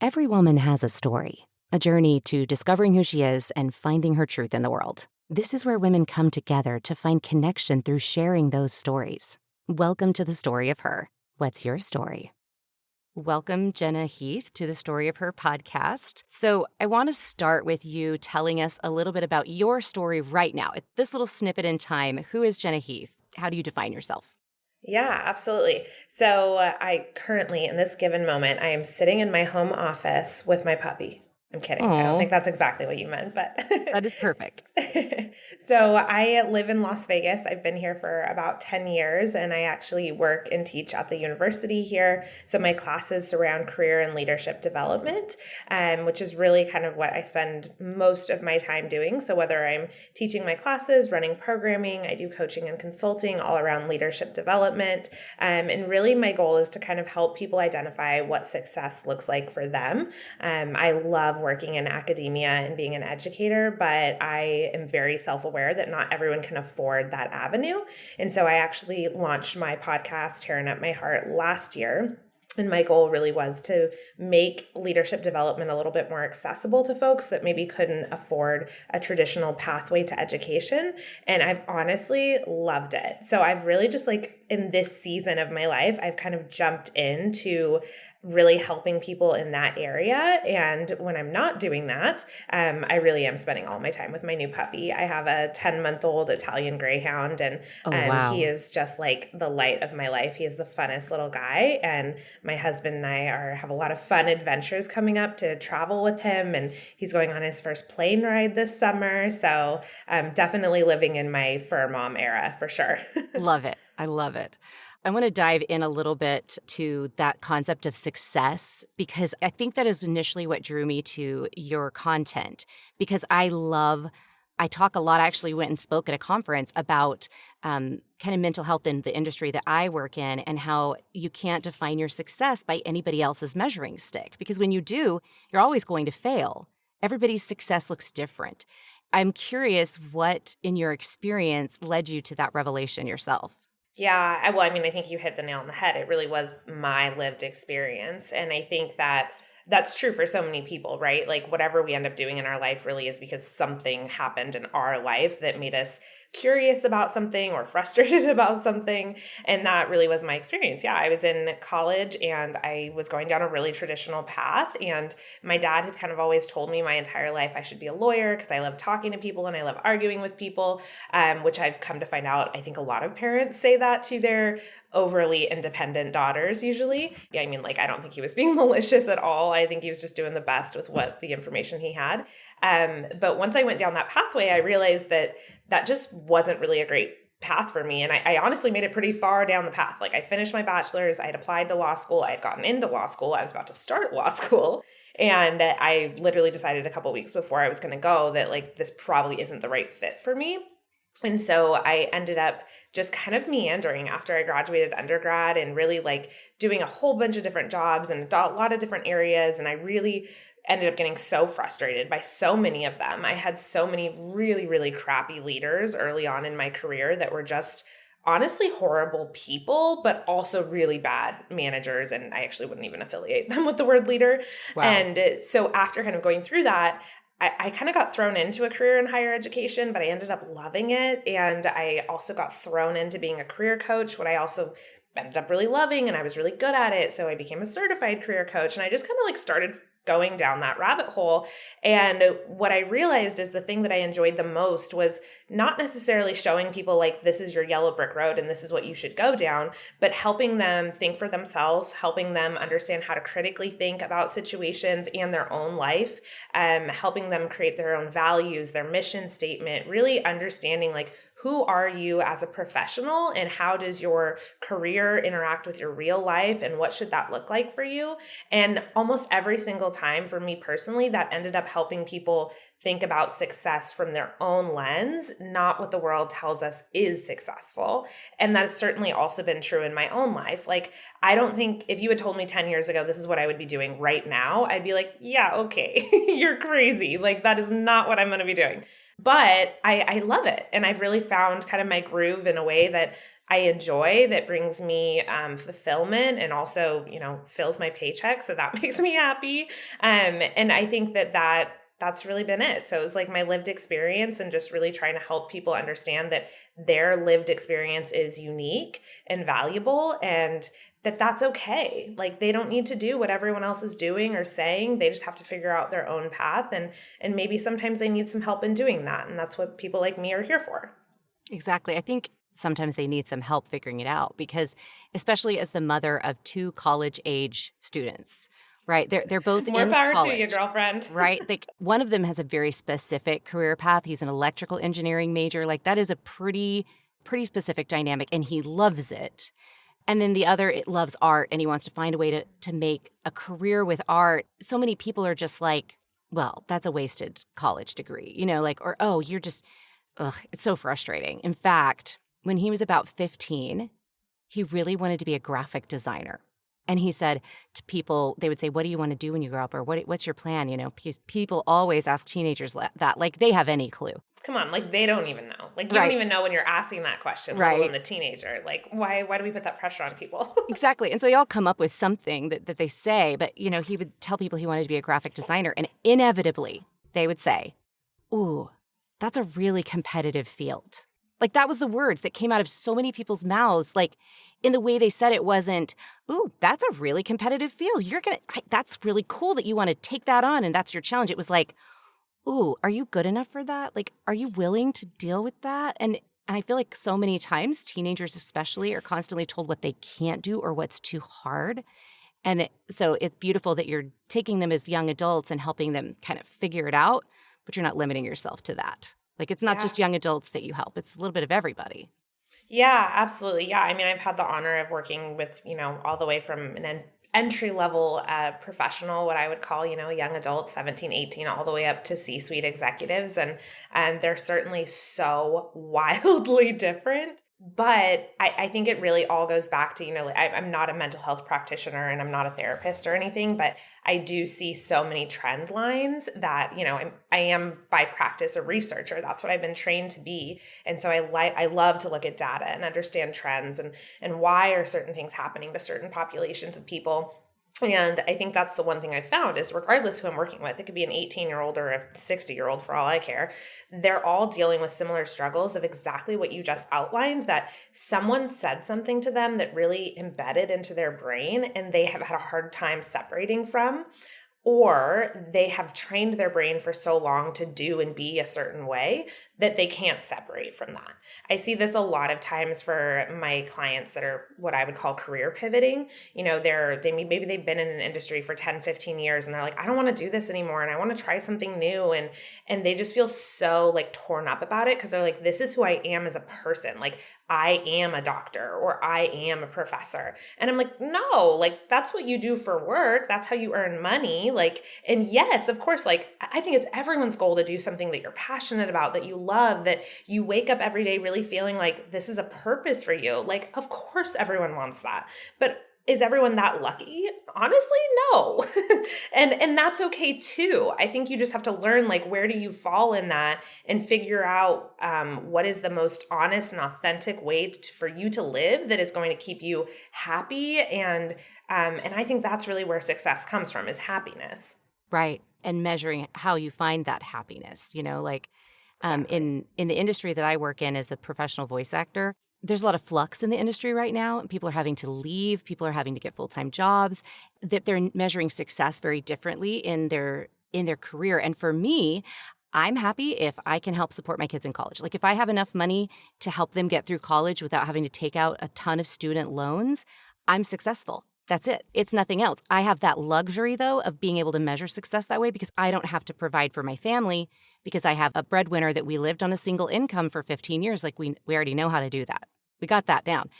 Every woman has a story, a journey to discovering who she is and finding her truth in the world. This is where women come together to find connection through sharing those stories. Welcome to the story of her. What's your story? Welcome, Jenna Heath, to the Story of Her podcast. So I want to start with you telling us a little bit about your story right now. At this little snippet in time, who is Jenna Heath? How do you define yourself? Yeah, absolutely. So I currently, in this given moment, I am sitting in my home office with my puppy. I'm kidding. I don't Oh, think that's exactly what you meant, but that is perfect. so I live in Las Vegas. I've been here for about 10 years, and I actually work and teach at the university here. So my classes surround career and leadership development, which is really kind of what I spend most of my time doing. So whether I'm teaching my classes, running programming, I do coaching and consulting all around leadership development. And really my goal is to kind of help people identify what success looks like for them. I love working in academia and being an educator, but I am very self-aware that not everyone can afford that avenue. And so I actually launched my podcast, Tearing Up My Heart, last year. And my goal really was to make leadership development a little bit more accessible to folks that maybe couldn't afford a traditional pathway to education. And I've honestly loved it. So I've really just in this season of my life, I've kind of jumped into really helping people in that area. And when I'm not doing that, I really am spending all my time with my new puppy. I have a 10-month-old Italian Greyhound, and Oh, wow. he is just like the light of my life. He is the funnest little guy. And my husband and I have a lot of fun adventures coming up to travel with him. And he's going on his first plane ride this summer. So I'm definitely living in my fur mom era for sure. Love it. I love it. I want to dive in a little bit to that concept of success, because I think that is initially what drew me to your content, because I talk a lot. I actually went and spoke at a conference about kind of mental health in the industry that I work in, and how you can't define your success by anybody else's measuring stick, because when you do, you're always going to fail. Everybody's success looks different. I'm curious what, in your experience, led you to that revelation yourself. Yeah, I think you hit the nail on the head. It really was my lived experience. And I think that that's true for so many people, right? Like whatever we end up doing in our life really is because something happened in our life that made us curious about something or frustrated about something. And that really was my experience. Yeah, I was in college and I was going down a really traditional path. And my dad had kind of always told me my entire life I should be a lawyer because I love talking to people and I love arguing with people, which I've come to find out. I think a lot of parents say that to their overly independent daughters usually. Yeah, I don't think he was being malicious at all. I think he was just doing the best with what the information he had. But once I went down that pathway, I realized that just wasn't really a great path for me. And I honestly made it pretty far down the path. Like I finished my bachelor's, I had applied to law school, I had gotten into law school, I was about to start law school. And I literally decided a couple weeks before I was going to go that this probably isn't the right fit for me. And so I ended up just kind of meandering after I graduated undergrad and really doing a whole bunch of different jobs and a lot of different areas. And I really ended up getting so frustrated by so many of them. I had so many really, really crappy leaders early on in my career that were just honestly horrible people, but also really bad managers. And I actually wouldn't even affiliate them with the word leader. Wow. And so after kind of going through that, I kind of got thrown into a career in higher education, but I ended up loving it. And I also got thrown into being a career coach, what I also ended up really loving, and I was really good at it. So I became a certified career coach, and I just kind of started going down that rabbit hole. And what I realized is the thing that I enjoyed the most was not necessarily showing people this is your yellow brick road and this is what you should go down, but helping them think for themselves, helping them understand how to critically think about situations and their own life, helping them create their own values, their mission statement, really understanding who are you as a professional and how does your career interact with your real life and what should that look like for you? And almost every single time for me personally, that ended up helping people think about success from their own lens, not what the world tells us is successful. And that has certainly also been true in my own life. I don't think if you had told me 10 years ago, this is what I would be doing right now, I'd be like, yeah, okay, you're crazy. That is not what I'm going to be doing. But I love it. And I've really found kind of my groove in a way that I enjoy, that brings me fulfillment, and also, fills my paycheck. So that makes me happy. And I think that's really been it. So it was like my lived experience, and just really trying to help people understand that their lived experience is unique and valuable, and that's okay. Like, they don't need to do what everyone else is doing or saying. They just have to figure out their own path. And maybe sometimes they need some help in doing that. And that's what people like me are here for. Exactly. I think sometimes they need some help figuring it out because, especially as the mother of two college age students, right? They're both More in power to you, college, girlfriend. right? Like one of them has a very specific career path. He's an electrical engineering major. Like that is a pretty specific dynamic, and he loves it. And then the other, it loves art, and he wants to find a way to make a career with art. So many people are just like, well, that's a wasted college degree, like, or, oh, you're just, ugh, it's so frustrating. In fact, when he was about 15, he really wanted to be a graphic designer. And he said to people, they would say, what do you want to do when you grow up? Or what's your plan? People always ask teenagers that, like they have any clue. Come on, like they don't even know. Like you don't Right. even know when you're asking that question, let alone Right. the teenager. Like why do we put that pressure on people? Exactly. And so they all come up with something that they say, but, he would tell people he wanted to be a graphic designer. And inevitably, they would say, ooh, that's a really competitive field. Like that was the words that came out of so many people's mouths. Like in the way they said it wasn't, ooh, that's a really competitive field. That's really cool that you want to take that on and that's your challenge. It was like, ooh, are you good enough for that? Like, are you willing to deal with that? And I feel like so many times teenagers especially are constantly told what they can't do or what's too hard. So it's beautiful that you're taking them as young adults and helping them kind of figure it out, but you're not limiting yourself to that. Like it's not Yeah. just young adults that you help. It's a little bit of everybody. Yeah, absolutely. Yeah. I mean, I've had the honor of working with, all the way from an entry level professional, what I would call, young adults, 17, 18, all the way up to C-suite executives. And they're certainly so wildly different. But I think it really all goes back to, like, I'm not a mental health practitioner and I'm not a therapist or anything, but I do see so many trend lines that, I am by practice a researcher. That's what I've been trained to be. And so I love to look at data and understand trends and why are certain things happening to certain populations of people. And I think that's the one thing I've found is regardless who I'm working with, it could be an 18-year-old or a 60-year-old for all I care, they're all dealing with similar struggles of exactly what you just outlined, that someone said something to them that really embedded into their brain and they have had a hard time separating from, or they have trained their brain for so long to do and be a certain way that they can't separate from that. I see this a lot of times for my clients that are what I would call career pivoting. Maybe they've been in an industry for 10, 15 years and they're like, I don't want to do this anymore and I want to try something new. And they just feel so like torn up about it because they're like, this is who I am as a person. Like I am a doctor or I am a professor. And I'm like, no, like that's what you do for work. That's how you earn money. Like, and yes, of course, like I think it's everyone's goal to do something that you're passionate about, that you love, that you wake up every day really feeling like this is a purpose for you. Like, of course, everyone wants that. But is everyone that lucky? Honestly, no. and that's okay too. I think you just have to learn, like, where do you fall in that and figure out what is the most honest and authentic way for you to live that is going to keep you happy. And I think that's really where success comes from, is happiness. Right. And measuring how you find that happiness, Exactly. in the industry that I work in as a professional voice actor, there's a lot of flux in the industry right now. People are having to leave. People are having to get full-time jobs. That they're measuring success very differently in their career. And for me, I'm happy if I can help support my kids in college. Like if I have enough money to help them get through college without having to take out a ton of student loans, I'm successful. That's it. It's nothing else. I have that luxury, though, of being able to measure success that way because I don't have to provide for my family because I have a breadwinner that we lived on a single income for 15 years. Like we already know how to do that. We got that down.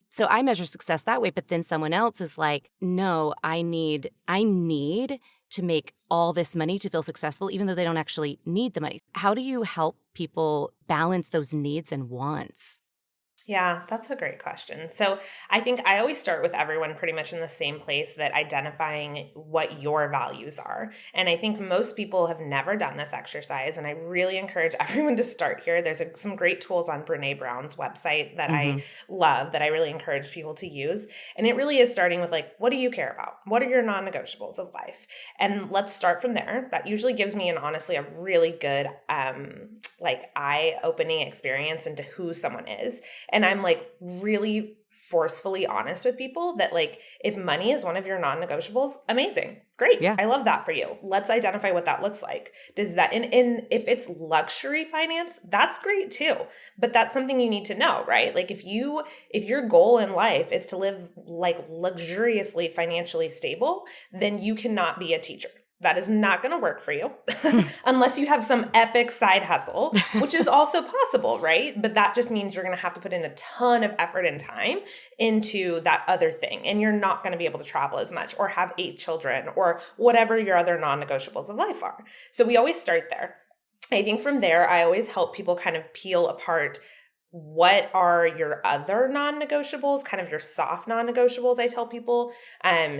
So I measure success that way. But then someone else is like, no, I need to make all this money to feel successful, even though they don't actually need the money. How do you help people balance those needs and wants? Yeah, that's a great question. So I think I always start with everyone pretty much in the same place, that identifying what your values are. And I think most people have never done this exercise. And I really encourage everyone to start here. There's some great tools on Brene Brown's website that I Hmm. love, that I really encourage people to use. And it really is starting with like, what do you care about? What are your non-negotiables of life? And let's start from there. That usually gives me, and honestly, a really good like eye-opening experience into who someone is. And I'm like really forcefully honest with people that like, if money is one of your non-negotiables, amazing. Great. Yeah. I love that for you. Let's identify what that looks like. Does that, and if it's luxury finance, that's great too. But that's something you need to know, right? Like if your goal in life is to live like luxuriously financially stable, then you cannot be a teacher. That is not going to work for you unless you have some epic side hustle, which is also possible, right? But that just means you're going to have to put in a ton of effort and time into that other thing. And you're not going to be able to travel as much or have 8 children or whatever your other non-negotiables of life are. So we always start there. I think from there, I always help people kind of peel apart what are your other non-negotiables, kind of your soft non-negotiables, I tell people.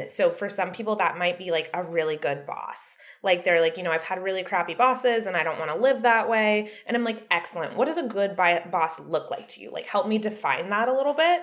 So for some people that might be like a really good boss. Like they're like, I've had really crappy bosses and I don't want to live that way. And I'm like, excellent. What does a good boss look like to you? Like help me define that a little bit.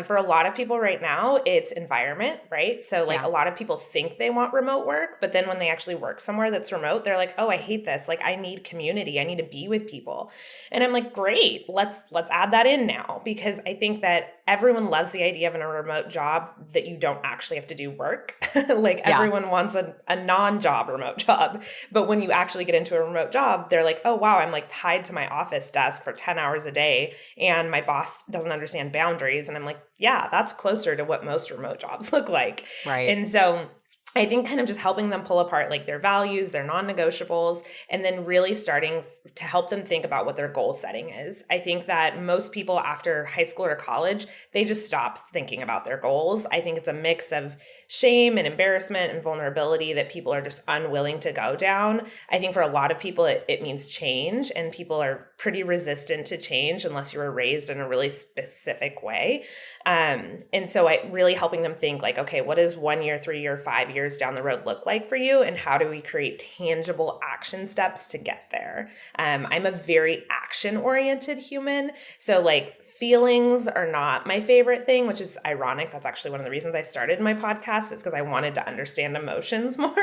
For a lot of people right now, it's environment, right? So like Yeah. a lot of people think they want remote work, but then when they actually work somewhere that's remote, they're like, oh, I hate this. Like I need community. I need to be with people. And I'm like, great, let's add that in now, because I think that everyone loves the idea of a remote job that you don't actually have to do work. Like Yeah. everyone wants a non-job remote job. But when you actually get into a remote job, they're like, oh wow, I'm like tied to my office desk for 10 hours a day and my boss doesn't understand boundaries. And I'm like, yeah, that's closer to what most remote jobs look like. Right. And so I think kind of just helping them pull apart like their values, their non-negotiables, and then really starting to help them think about what their goal setting is. I think that most people after high school or college, they just stop thinking about their goals. I think it's a mix of shame and embarrassment and vulnerability that people are just unwilling to go down. I think for a lot of people, it means change, and people are pretty resistant to change unless you were raised in a really specific way. And so I really helping them think like, okay, what does 1 year, 3 year, 5 years down the road look like for you? And how do we create tangible action steps to get there? I'm a very action oriented human. So like feelings are not my favorite thing, which is ironic. That's actually one of the reasons I started my podcast. It's because I wanted to understand emotions more.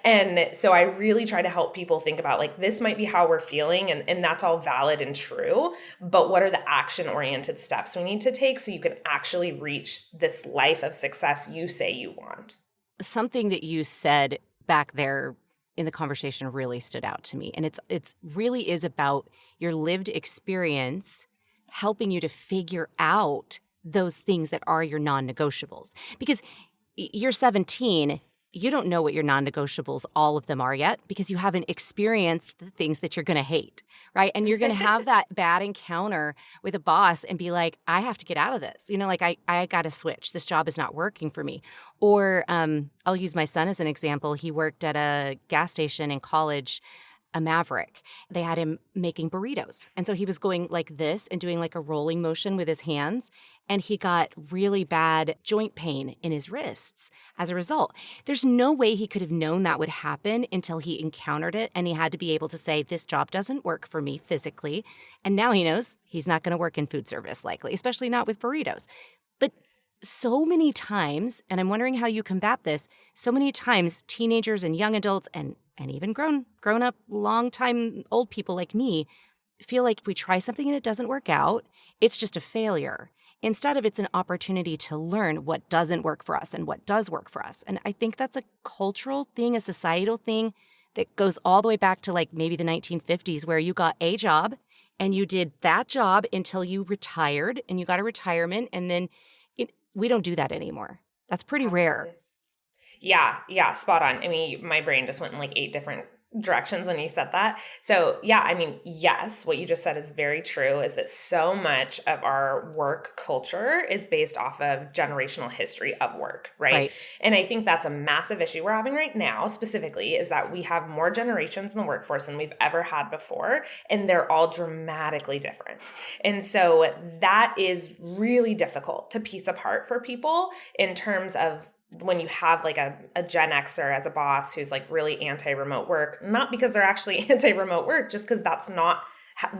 And so I really try to help people think about like, this might be how we're feeling, and that's all valid and true. But what are the action oriented steps we need to take so you can actually reach this life of success you say you want? Something that you said back there in the conversation really stood out to me. And it's really is about your lived experience helping you to figure out those things that are your non-negotiables. Because you're 17, you don't know what your non-negotiables, all of them are yet, because you haven't experienced the things that you're going to hate, right? And you're going to have that bad encounter with a boss and be like, I have to get out of this. Like I got to switch. This job is not working for me. Or I'll use my son as an example. He worked at a gas station in college, a Maverick. They had him making burritos. And so he was going like this and doing like a rolling motion with his hands. And he got really bad joint pain in his wrists as a result. There's no way he could have known that would happen until he encountered it. And he had to be able to say, this job doesn't work for me physically. And now he knows he's not going to work in food service likely, especially not with burritos. But so many times, and I'm wondering how you combat this, so many times teenagers and young adults and even grown up long time old people like me feel like if we try something and it doesn't work out, it's just a failure. Instead of it's an opportunity to learn what doesn't work for us and what does work for us. And I think that's a cultural thing, a societal thing that goes all the way back to like maybe the 1950s, where you got a job and you did that job until you retired and you got a retirement, and then we don't do that anymore. That's pretty rare. Absolutely. Yeah, spot on. I mean, my brain just went in like 8 different directions when you said that. So yeah, I mean, yes, what you just said is very true, is that so much of our work culture is based off of generational history of work, right? Right. And I think that's a massive issue we're having right now, specifically, is that we have more generations in the workforce than we've ever had before, and they're all dramatically different. And so that is really difficult to piece apart for people in terms of when you have like a Gen Xer as a boss who's like really anti-remote work, not because they're actually anti-remote work, just because that's not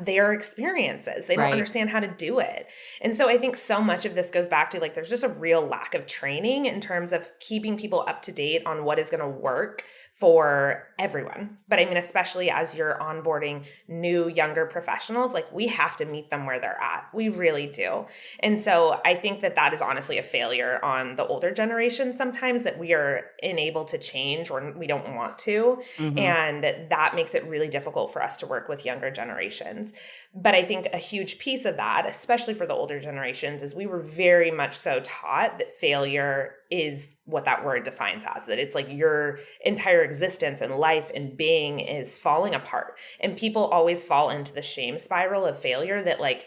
their experiences. They don't Right. understand how to do it. And so I think so much of this goes back to like, there's just a real lack of training in terms of keeping people up to date on what is going to work for everyone. But I mean, especially as you're onboarding new, younger professionals, like we have to meet them where they're at. We really do. And so I think that that is honestly a failure on the older generation sometimes, that we are unable to change or we don't want to. Mm-hmm. And that makes it really difficult for us to work with younger generations. But I think a huge piece of that, especially for the older generations, is we were very much so taught that failure is what that word defines as, that it's like your entire existence and life and being is falling apart. And people always fall into the shame spiral of failure, that like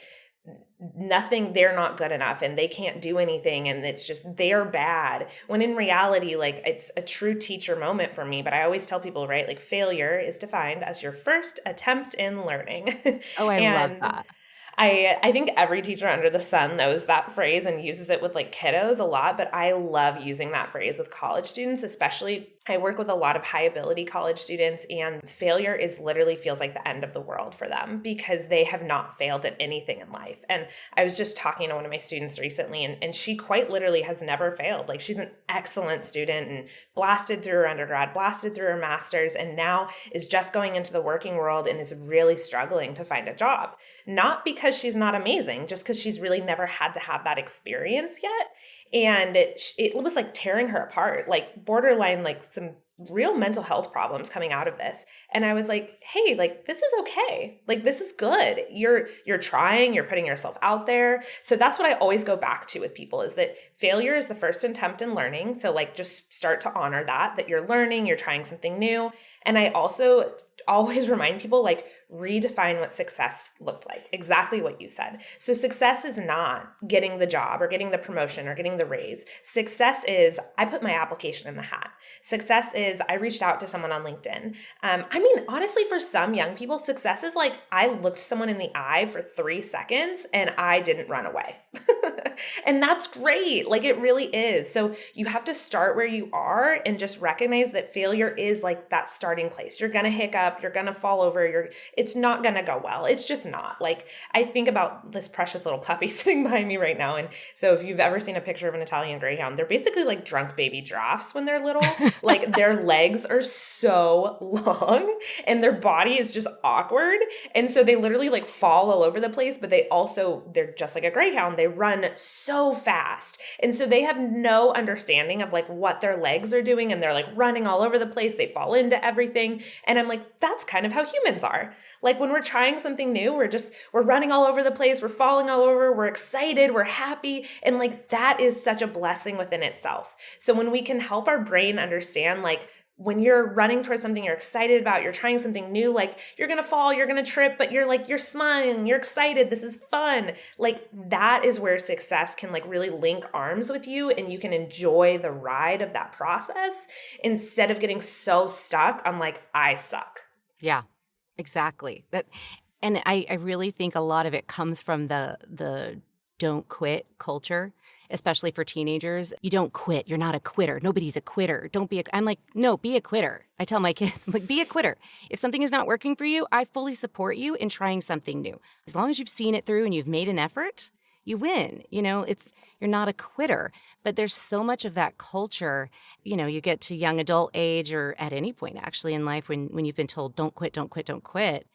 nothing, they're not good enough and they can't do anything and it's just they're bad, when in reality, like it's a true teacher moment for me. But I always tell people, right, like failure is defined as your first attempt in learning. Oh, I love And that. I think every teacher under the sun knows that phrase and uses it with like kiddos a lot, but I love using that phrase with college students, especially. I work with a lot of high ability college students, and failure is literally feels like the end of the world for them because they have not failed at anything in life. And I was just talking to one of my students recently, and she quite literally has never failed. Like she's an excellent student and blasted through her undergrad, blasted through her master's, and now is just going into the working world and is really struggling to find a job. Not because she's not amazing, just because she's really never had to have that experience yet. And it was like tearing her apart, like borderline, like some real mental health problems coming out of this. And I was like, hey, like this is okay. Like this is good. You're trying, you're putting yourself out there. So that's what I always go back to with people, is that failure is the first attempt in learning. So like just start to honor that you're learning, you're trying something new. And I also always remind people, like, redefine what success looked like. Exactly what you said. So success is not getting the job or getting the promotion or getting the raise. Success is I put my application in the hat. Success is I reached out to someone on LinkedIn. I mean, honestly, for some young people, success is like I looked someone in the eye for 3 seconds and I didn't run away. And that's great. Like it really is. So you have to start where you are and just recognize that failure is like that starting place. You're going to hiccup, you're going to fall over, it's not going to go well. It's just not. Like I think about this precious little puppy sitting behind me right now. And so if you've ever seen a picture of an Italian Greyhound, they're basically like drunk baby giraffes when they're little. Like their legs are so long and their body is just awkward. And so they literally like fall all over the place, but they're just like a Greyhound. They run so fast. And so they have no understanding of like what their legs are doing. And they're like running all over the place. They fall into everything. And I'm like, that's kind of how humans are. Like when we're trying something new, we're running all over the place. We're falling all over. We're excited. We're happy. And like, that is such a blessing within itself. So when we can help our brain understand, like, when you're running towards something you're excited about, you're trying something new, like you're going to fall, you're going to trip, but you're smiling, you're excited. This is fun. Like that is where success can like really link arms with you and you can enjoy the ride of that process instead of getting so stuck on like, I suck. Yeah, exactly. And I really think a lot of it comes from the don't quit culture, especially for teenagers. You don't quit. You're not a quitter. Nobody's a quitter. I'm like, no, be a quitter. I tell my kids, I'm like, be a quitter. If something is not working for you, I fully support you in trying something new. As long as you've seen it through and you've made an effort, you win. You're not a quitter. But there's so much of that culture, you get to young adult age or at any point actually in life when you've been told, don't quit, don't quit, don't quit.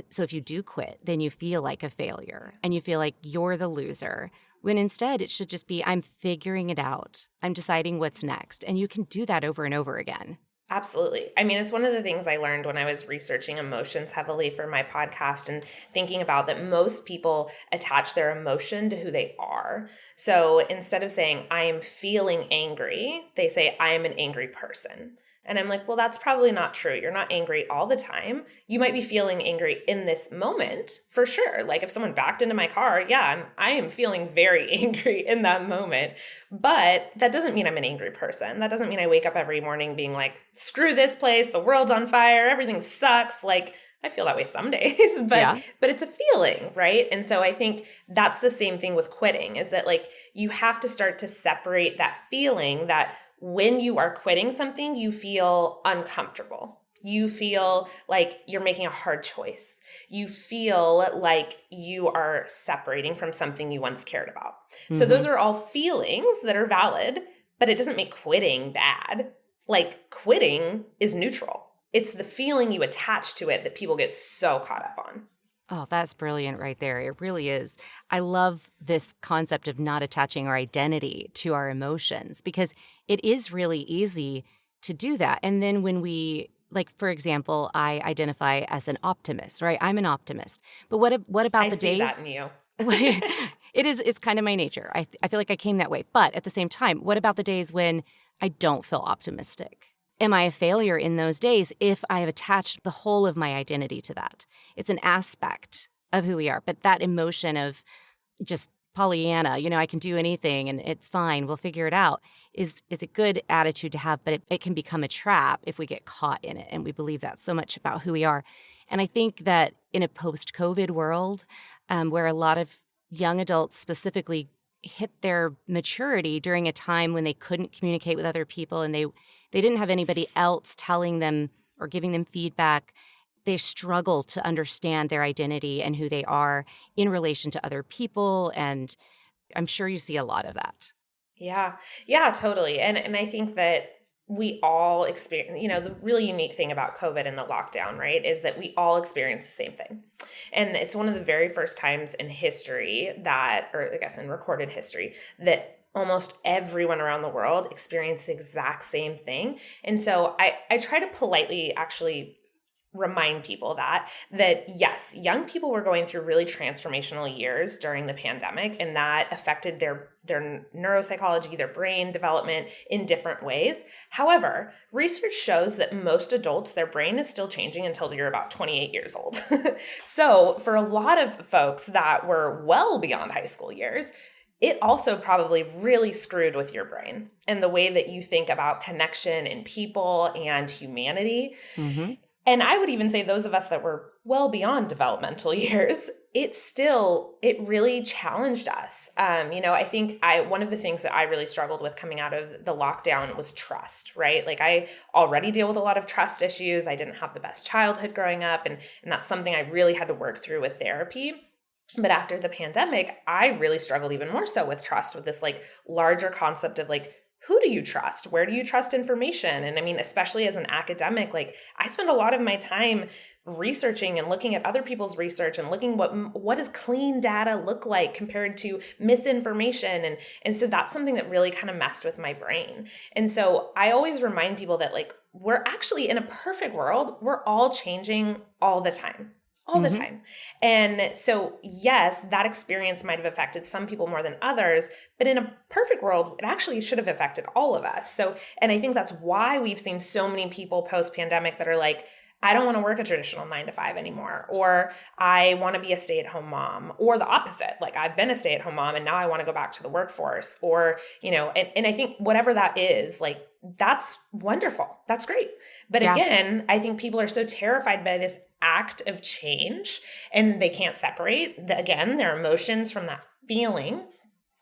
So if you do quit, then you feel like a failure and you feel like you're the loser. When instead it should just be, I'm figuring it out. I'm deciding what's next. And you can do that over and over again. Absolutely. I mean, it's one of the things I learned when I was researching emotions heavily for my podcast and thinking about that most people attach their emotion to who they are. So instead of saying, I am feeling angry, they say, I am an angry person. And I'm like, well, that's probably not true. You're not angry all the time. You might be feeling angry in this moment for sure. Like if someone backed into my car, yeah, I am feeling very angry in that moment. But that doesn't mean I'm an angry person. That doesn't mean I wake up every morning being like, screw this place, the world's on fire, everything sucks. Like I feel that way some days, but Yeah. it's a feeling, right? And so I think that's the same thing with quitting, is that like you have to start to separate that feeling that when you are quitting something, you feel uncomfortable. You feel like you're making a hard choice. You feel like you are separating from something you once cared about. So those Mm-hmm. are all feelings that are valid, but it doesn't make quitting bad. Like quitting is neutral. It's the feeling you attach to it that people get so caught up on. Oh, that's brilliant right there. It really is. I love this concept of not attaching our identity to our emotions because it is really easy to do that. And then when we, like, for example, I identify as an optimist, right? I'm an optimist. But what about I the see that days? in you. It's kind of my nature. I feel like I came that way. But at the same time, what about the days when I don't feel optimistic? Am I a failure in those days if I have attached the whole of my identity to that? It's an aspect of who we are, but that emotion of just Pollyanna, I can do anything and it's fine, we'll figure it out, is a good attitude to have, but it can become a trap if we get caught in it and we believe that so much about who we are. And I think that in a post-COVID world, where a lot of young adults specifically hit their maturity during a time when they couldn't communicate with other people and they didn't have anybody else telling them or giving them feedback, they struggle to understand their identity and who they are in relation to other people. And I'm sure you see a lot of that. Yeah. Yeah, totally. And I think that we all experience, the really unique thing about COVID and the lockdown, right, is that we all experience the same thing. And it's one of the very first times in history that, or I guess in recorded history, that almost everyone around the world experienced the exact same thing. And so I try to politely actually remind people that yes, young people were going through really transformational years during the pandemic, and that affected their neuropsychology, their brain development in different ways. However, research shows that most adults, their brain is still changing until you're about 28 years old. So for a lot of folks that were well beyond high school years, it also probably really screwed with your brain and the way that you think about connection and people and humanity. Mm-hmm. And I would even say those of us that were well beyond developmental years, it really challenged us. I think one of the things that I really struggled with coming out of the lockdown was trust, right? Like I already deal with a lot of trust issues. I didn't have the best childhood growing up. And that's something I really had to work through with therapy. But after the pandemic, I really struggled even more so with trust, with this like larger concept of like, who do you trust? Where do you trust information? And I mean, especially as an academic, like I spend a lot of my time researching and looking at other people's research and looking what does clean data look like compared to misinformation. And so that's something that really kind of messed with my brain. And so I always remind people that like, we're actually in a perfect world. We're all changing all the time. All the Mm-hmm. time. And so, yes, that experience might have affected some people more than others, but in a perfect world, it actually should have affected all of us. So, and I think that's why we've seen so many people post-pandemic that are like, I don't want to work a traditional 9 to 5 anymore, or I want to be a stay-at-home mom, or the opposite. Like I've been a stay-at-home mom and now I want to go back to the workforce, or, and I think whatever that is, like, that's wonderful. That's great. But Yeah. again, I think people are so terrified by this act of change and they can't separate their emotions from that feeling.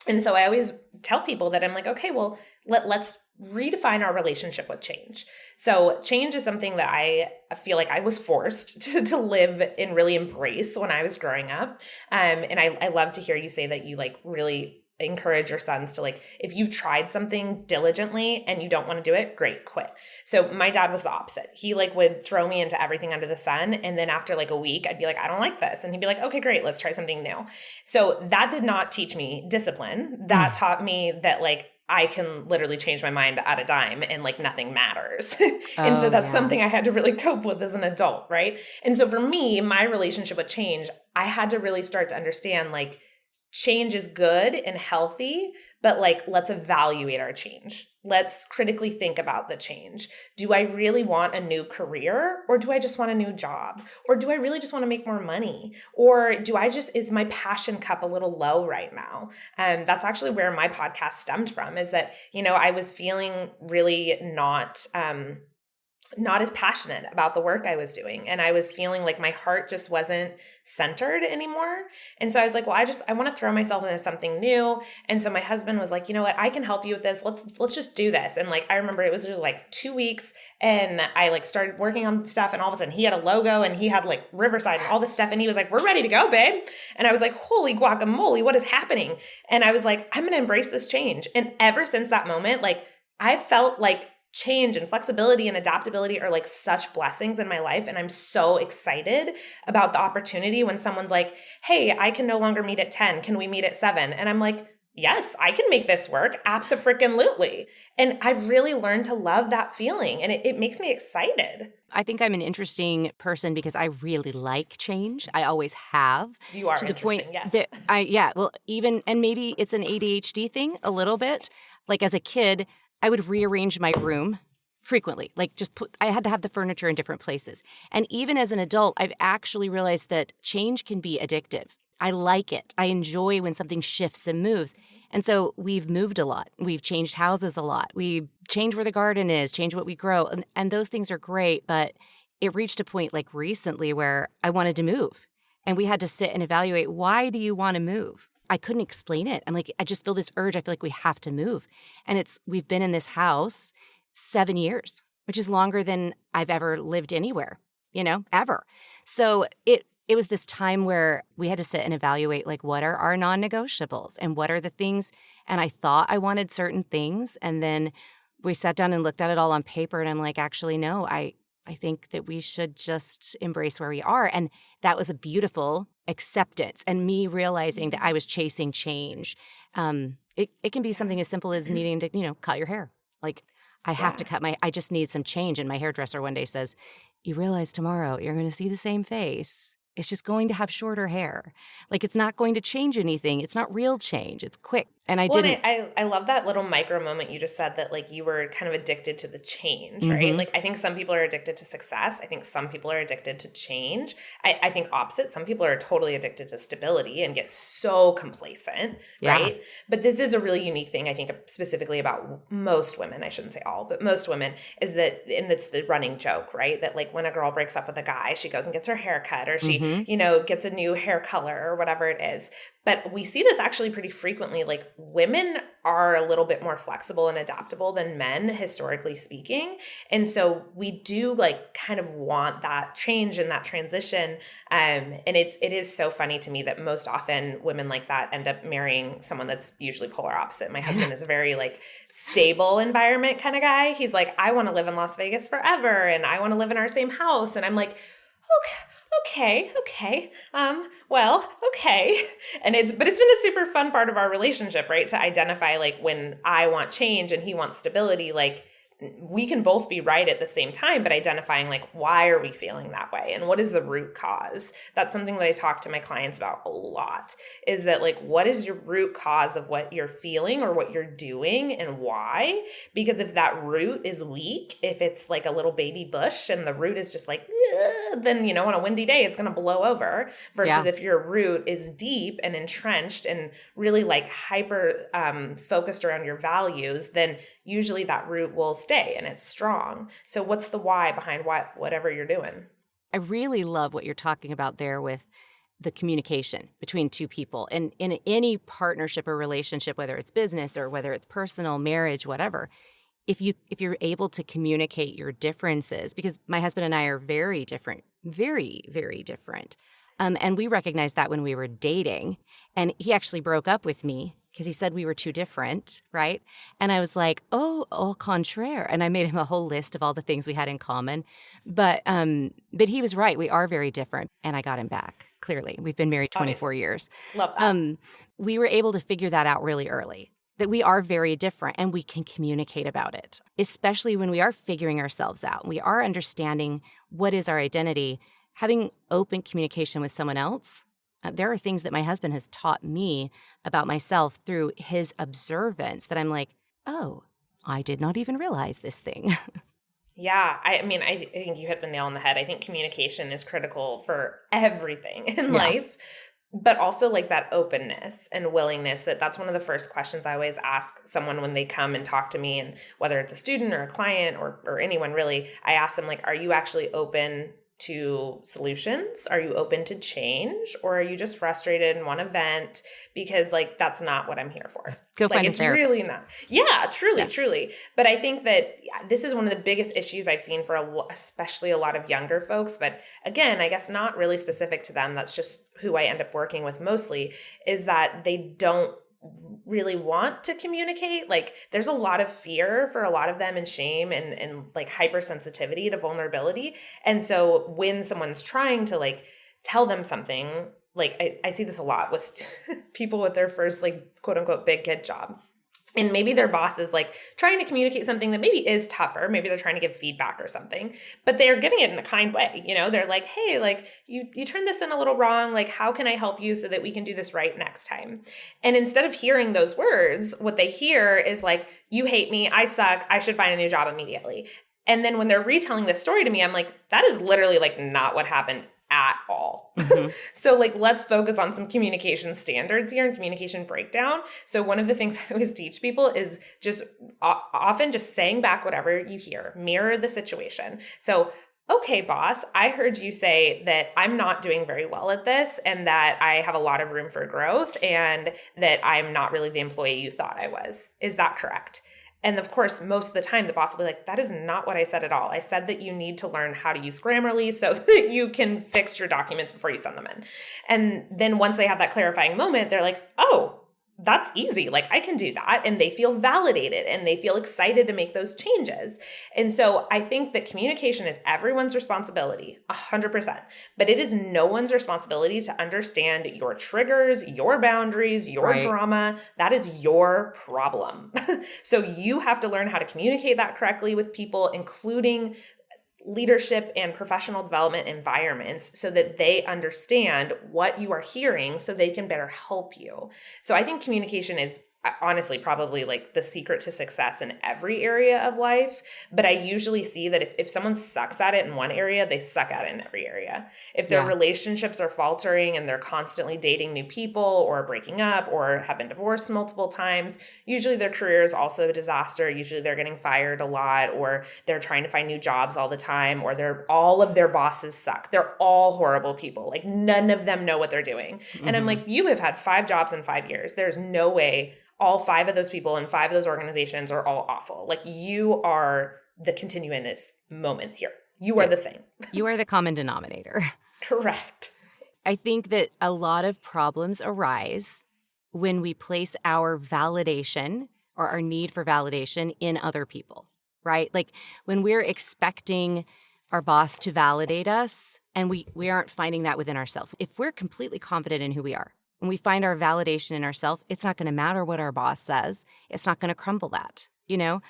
And so I always tell people that I'm like, okay, well, let's redefine our relationship with change. So change is something that I feel like I was forced to live and really embrace when I was growing up. And I love to hear you say that you like really encourage your sons to like, if you've tried something diligently and you don't want to do it, great, quit. So my dad was the opposite. He like would throw me into everything under the sun. And then after like a week, I'd be like, I don't like this. And he'd be like, okay, great, let's try something new. So that did not teach me discipline. That taught me that like, I can literally change my mind at a dime and like nothing matters. And so Oh, that's yeah. something I had to really cope with as an adult, right? And so for me, my relationship with change, I had to really start to understand like change is good and healthy, but like, let's evaluate our change. Let's critically think about the change. Do I really want a new career, or do I just want a new job? Or do I really just want to make more money? Or is my passion cup a little low right now? That's actually where my podcast stemmed from, is that, I was feeling really not as passionate about the work I was doing. And I was feeling like my heart just wasn't centered anymore. And so I was like, well, I want to throw myself into something new. And so my husband was like, you know what, I can help you with this. Let's just do this. And like, I remember it was like 2 weeks, and I like started working on stuff, and all of a sudden he had a logo, and he had like Riverside and all this stuff. And he was like, we're ready to go, babe. And I was like, holy guacamole, what is happening? And I was like, I'm going to embrace this change. And ever since that moment, like, I felt like change and flexibility and adaptability are like such blessings in my life. And I'm so excited about the opportunity when someone's like, hey, I can no longer meet at 10. Can we meet at 7? And I'm like, yes, I can make this work. Abso-freaking-lutely. And I've really learned to love that feeling. And it makes me excited. I think I'm an interesting person because I really like change. I always have. You are to the interesting, point yes. that and maybe it's an ADHD thing a little bit. Like as a kid, I would rearrange my room frequently. Like I had to have the furniture in different places. And even as an adult, I've actually realized that change can be addictive. I like it. I enjoy when something shifts and moves. And so we've moved a lot. We've changed houses a lot. We change where the garden is, change what we grow. And those things are great. But it reached a point like recently where I wanted to move. And we had to sit and evaluate, why do you want to move? I couldn't explain it. I'm like, I just feel this urge. I feel like we have to move. And we've been in this house 7 years, which is longer than I've ever lived anywhere, ever. So it was this time where we had to sit and evaluate, like, what are our non-negotiables and what are the things? And I thought I wanted certain things. And then we sat down and looked at it all on paper. And I'm like, actually, no, I think that we should just embrace where we are. And that was a beautiful acceptance, and me realizing that I was chasing change. It can be something as simple as needing to, cut your hair. Like, I have to I just need some change. And my hairdresser one day says, you realize tomorrow you're going to see the same face. It's just going to have shorter hair. Like, it's not going to change anything. It's not real change. It's quick. And I didn't. I love that little micro moment you just said, that like you were kind of addicted to the change, right? Mm-hmm. Like, I think some people are addicted to success. I think some people are addicted to change. I think opposite. Some people are totally addicted to stability and get so complacent, Yeah. right? But this is a really unique thing, I think, specifically about most women. I shouldn't say all, but most women, is that, and it's the running joke, right? That like when a girl breaks up with a guy, she goes and gets her hair cut, or she, gets a new hair color or whatever it is. But we see this actually pretty frequently. Like, women are a little bit more flexible and adaptable than men, historically speaking. And so we do like kind of want that change and that transition. And it is so funny to me that most often women like that end up marrying someone that's usually polar opposite. My husband is a very like stable environment kind of guy. He's like, I want to live in Las Vegas forever, and I want to live in our same house. And I'm like, okay. Well, okay. But it's been a super fun part of our relationship, right? To identify like when I want change and he wants stability, like we can both be right at the same time, but identifying like, why are we feeling that way? And what is the root cause? That's something that I talk to my clients about a lot, is that like, what is your root cause of what you're feeling or what you're doing, and why? Because if that root is weak, if it's like a little baby bush and the root is just like, then, on a windy day, it's going to blow over, versus if your root is deep and entrenched and really like hyper focused around your values, then usually that root will stay and it's strong. So what's the why behind whatever you're doing? I really love what you're talking about there with the communication between two people. And in any partnership or relationship, whether it's business or whether it's personal, marriage, whatever, if you're able to communicate your differences, because my husband and I are very different, very, very different. And we recognized that when we were dating. And he actually broke up with me because he said we were too different, right? And I was like, oh, au contraire. And I made him a whole list of all the things we had in common. But he was right. We are very different. And I got him back, clearly. We've been married 24 Obviously. years. Love that. We were able to figure that out really early, that we are very different and we can communicate about it, especially when we are figuring ourselves out. We are understanding what is our identity. Having open communication with someone else There are things that my husband has taught me about myself through his observance that I'm like, oh, I did not even realize this thing. Yeah, I mean, I think you hit the nail on the head. I think communication is critical for everything in Yeah. life, but also like that openness and willingness that's one of the first questions I always ask someone when they come and talk to me. And whether it's a student or a client or anyone really, I ask them like, are you actually open to solutions? Are you open to change? Or are you just frustrated and want to vent? Because like, that's not what I'm here for. Go Like, find a it's really therapist. not. Yeah, truly, Yeah. truly. But I think that this is one of the biggest issues I've seen for especially a lot of younger folks. But again, I guess not really specific to them. That's just who I end up working with mostly, is that they don't really want to communicate. Like, there's a lot of fear for a lot of them, and shame and like hypersensitivity to vulnerability. And so when someone's trying to like tell them something, like I see this a lot with people with their first like quote unquote big kid job. And maybe their boss is like trying to communicate something that maybe is tougher. Maybe they're trying to give feedback or something, but they're giving it in a kind way. You know, they're like, hey, like you turned this in a little wrong. Like, how can I help you so that we can do this right next time? And instead of hearing those words, what they hear is like, you hate me. I suck. I should find a new job immediately. And then when they're retelling this story to me, I'm like, that is literally like not what happened at all. Mm-hmm. So like, let's focus on some communication standards here and communication breakdown. So one of the things I always teach people is just often just saying back whatever you hear, mirror the situation. So, okay, boss, I heard you say that I'm not doing very well at this and that I have a lot of room for growth and that I'm not really the employee you thought I was. Is that correct? And of course, most of the time, the boss will be like, that is not what I said at all. I said that you need to learn how to use Grammarly so that you can fix your documents before you send them in. And then once they have that clarifying moment, they're like, oh, that's easy. Like, I can do that. And they feel validated and they feel excited to make those changes. And so I think that communication is everyone's responsibility, 100%. But it is no one's responsibility to understand your triggers, your boundaries, your Right. drama. That is your problem. So you have to learn how to communicate that correctly with people, including leadership and professional development environments, so that they understand what you are hearing so they can better help you. So I think communication is honestly probably like the secret to success in every area of life. But I usually see that if someone sucks at it in one area, they suck at it in every area. If their Yeah. relationships are faltering and they're constantly dating new people or breaking up or have been divorced multiple times, usually their career is also a disaster. Usually they're getting fired a lot, or they're trying to find new jobs all the time, or all of their bosses suck. They're all horrible people. Like, none of them know what they're doing. Mm-hmm. And I'm like, you have had 5 jobs in 5 years. There's no way all 5 of those people in 5 of those organizations are all awful. Like, you are the continuous moment here. You are the thing. You are the common denominator. Correct. I think that a lot of problems arise when we place our validation or our need for validation in other people, right? Like, when we're expecting our boss to validate us and we aren't finding that within ourselves. If we're completely confident in who we are and we find our validation in ourselves, it's not going to matter what our boss says. It's not going to crumble that, you know?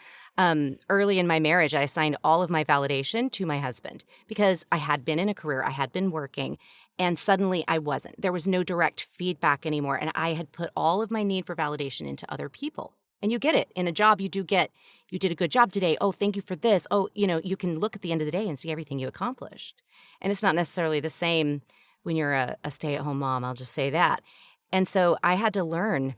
Early in my marriage, I assigned all of my validation to my husband because I had been in a career, I had been working, and suddenly I wasn't. There was no direct feedback anymore, and I had put all of my need for validation into other people. And you get it. In a job, you do get, you did a good job today. Oh, thank you for this. Oh, you know, you can look at the end of the day and see everything you accomplished. And it's not necessarily the same when you're a stay-at-home mom, I'll just say that. And so I had to learn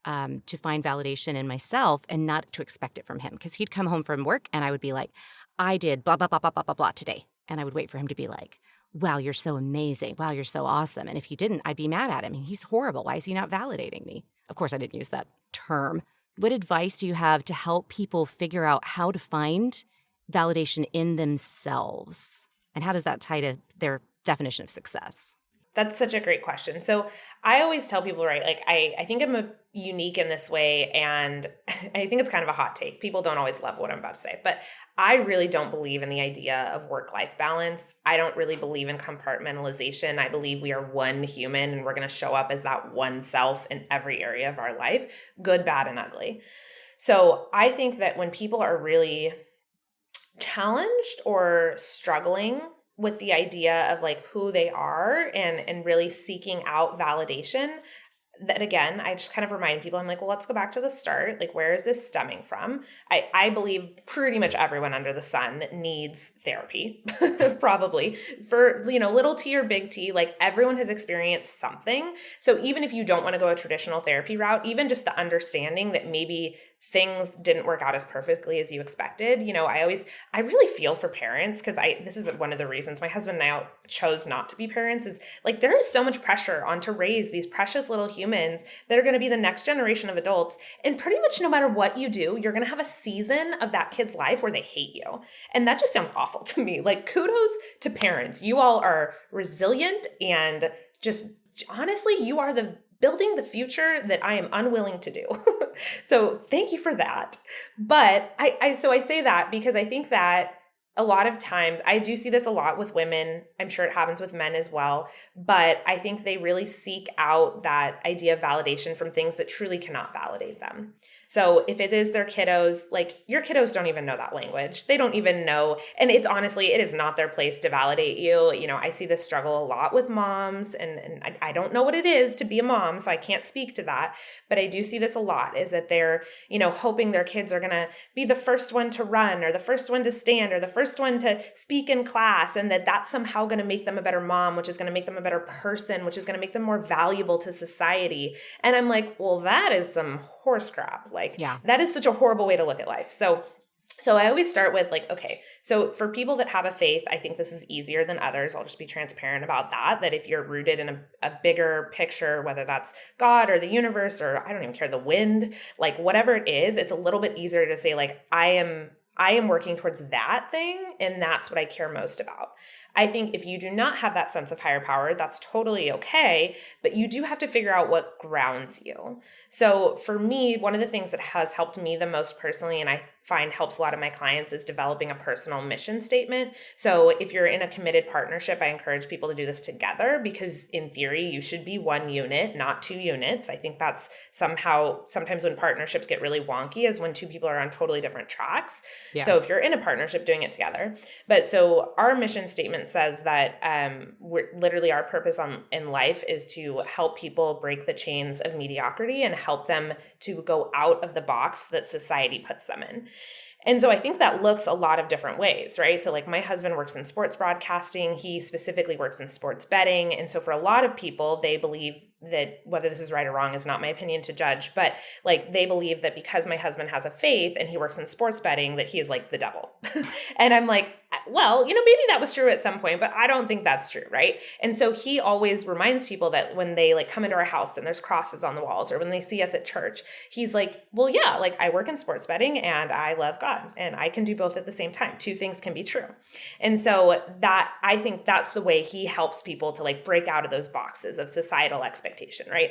to find validation in myself and not to expect it from him. Because he'd come home from work and I would be like, I did blah, blah, blah, blah, blah, blah, blah today. And I would wait for him to be like, wow, you're so amazing. Wow, you're so awesome. And if he didn't, I'd be mad at him. He's horrible. Why is he not validating me? Of course, I didn't use that term. What advice do you have to help people figure out how to find validation in themselves? And how does that tie to their definition of success? That's such a great question. So I always tell people, right, like I think I'm unique in this way, and I think it's kind of a hot take. People don't always love what I'm about to say, but I really don't believe in the idea of work-life balance. I don't really believe in compartmentalization. I believe we are one human and we're going to show up as that one self in every area of our life, good, bad, and ugly. So I think that when people are really challenged or struggling with the idea of like who they are and really seeking out validation, that again, I just kind of remind people, I'm like, well, let's go back to the start. Like, where is this stemming from? I believe pretty much everyone under the sun needs therapy, probably for, little T or big T, like everyone has experienced something. So even if you don't want to go a traditional therapy route, even just the understanding that maybe things didn't work out as perfectly as you expected. I really feel for parents because this is one of the reasons my husband and I chose not to be parents is like, there is so much pressure on to raise these precious little humans that are going to be the next generation of adults. And pretty much no matter what you do, you're going to have a season of that kid's life where they hate you. And that just sounds awful to me. Like, kudos to parents. You all are resilient and just honestly, you are building the future that I am unwilling to do. So thank you for that. But I say that because I think that a lot of times, I do see this a lot with women. I'm sure it happens with men as well. But I think they really seek out that idea of validation from things that truly cannot validate them. So if it is their kiddos, like your kiddos don't even know that language. They don't even know. And it is not their place to validate you. I see this struggle a lot with moms and I don't know what it is to be a mom, so I can't speak to that. But I do see this a lot is that they're, hoping their kids are going to be the first one to run or the first one to stand or the first one to speak in class. And that's somehow going to make them a better mom, which is going to make them a better person, which is going to make them more valuable to society. And I'm like, well, that is some horse crap. Like, Yeah. that is such a horrible way to look at life. So I always start with like, okay, so for people that have a faith, I think this is easier than others. I'll just be transparent about that if you're rooted in a bigger picture, whether that's God or the universe, or I don't even care, the wind, like whatever it is, it's a little bit easier to say like, I am working towards that thing. And that's what I care most about. I think if you do not have that sense of higher power, that's totally okay, but you do have to figure out what grounds you. So for me, one of the things that has helped me the most personally, and I find helps a lot of my clients, is developing a personal mission statement. So if you're in a committed partnership, I encourage people to do this together because in theory, you should be one unit, not two units. I think that's sometimes when partnerships get really wonky is when two people are on totally different tracks. Yeah. So if you're in a partnership, doing it together. But so our mission statement says that our purpose in life is to help people break the chains of mediocrity and help them to go out of the box that society puts them in. And so I think that looks a lot of different ways, right? So like my husband works in sports broadcasting. He specifically works in sports betting. And so for a lot of people, they believe that whether this is right or wrong is not my opinion to judge, but like they believe that because my husband has a faith and he works in sports betting, that he is like the devil. And I'm like, well, maybe that was true at some point, but I don't think that's true, right? And so he always reminds people that when they like come into our house and there's crosses on the walls, or when they see us at church, he's like, well, yeah, like I work in sports betting and I love God and I can do both at the same time. Two things can be true. And so that, I think that's the way he helps people to like break out of those boxes of societal expectation, right?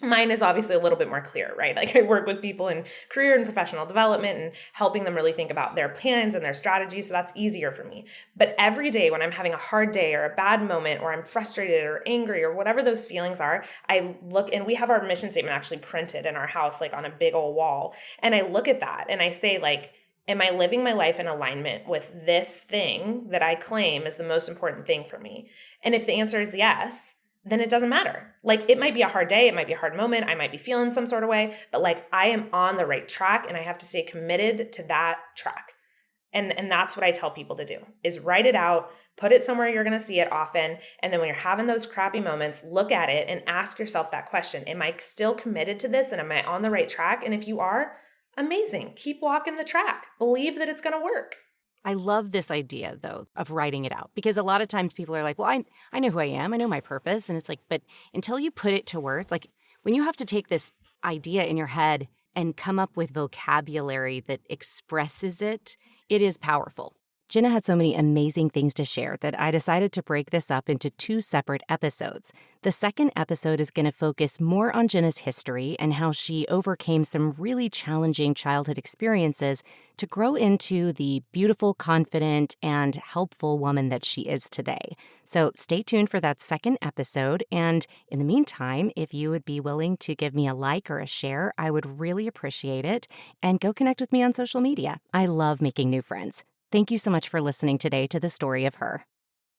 Mine is obviously a little bit more clear, right? Like I work with people in career and professional development and helping them really think about their plans and their strategies. So that's easier for me. But every day when I'm having a hard day or a bad moment or I'm frustrated or angry or whatever those feelings are, I look, and we have our mission statement actually printed in our house, like on a big old wall. And I look at that and I say like, am I living my life in alignment with this thing that I claim is the most important thing for me? And if the answer is yes, then it doesn't matter. Like it might be a hard day. It might be a hard moment. I might be feeling some sort of way, but like I am on the right track and I have to stay committed to that track. And that's what I tell people to do is write it out, put it somewhere you're going to see it often. And then when you're having those crappy moments, look at it and ask yourself that question. Am I still committed to this? And am I on the right track? And if you are, amazing. Keep walking the track. Believe that it's going to work. I love this idea, though, of writing it out, because a lot of times people are like, well, I know who I am. I know my purpose. And it's like, but until you put it to words, like when you have to take this idea in your head and come up with vocabulary that expresses it, it is powerful. Jenna had so many amazing things to share that I decided to break this up into 2 separate episodes. The second episode is going to focus more on Jenna's history and how she overcame some really challenging childhood experiences to grow into the beautiful, confident, and helpful woman that she is today. So stay tuned for that second episode. And in the meantime, if you would be willing to give me a like or a share, I would really appreciate it. And go connect with me on social media. I love making new friends. Thank you so much for listening today to The Story of Her.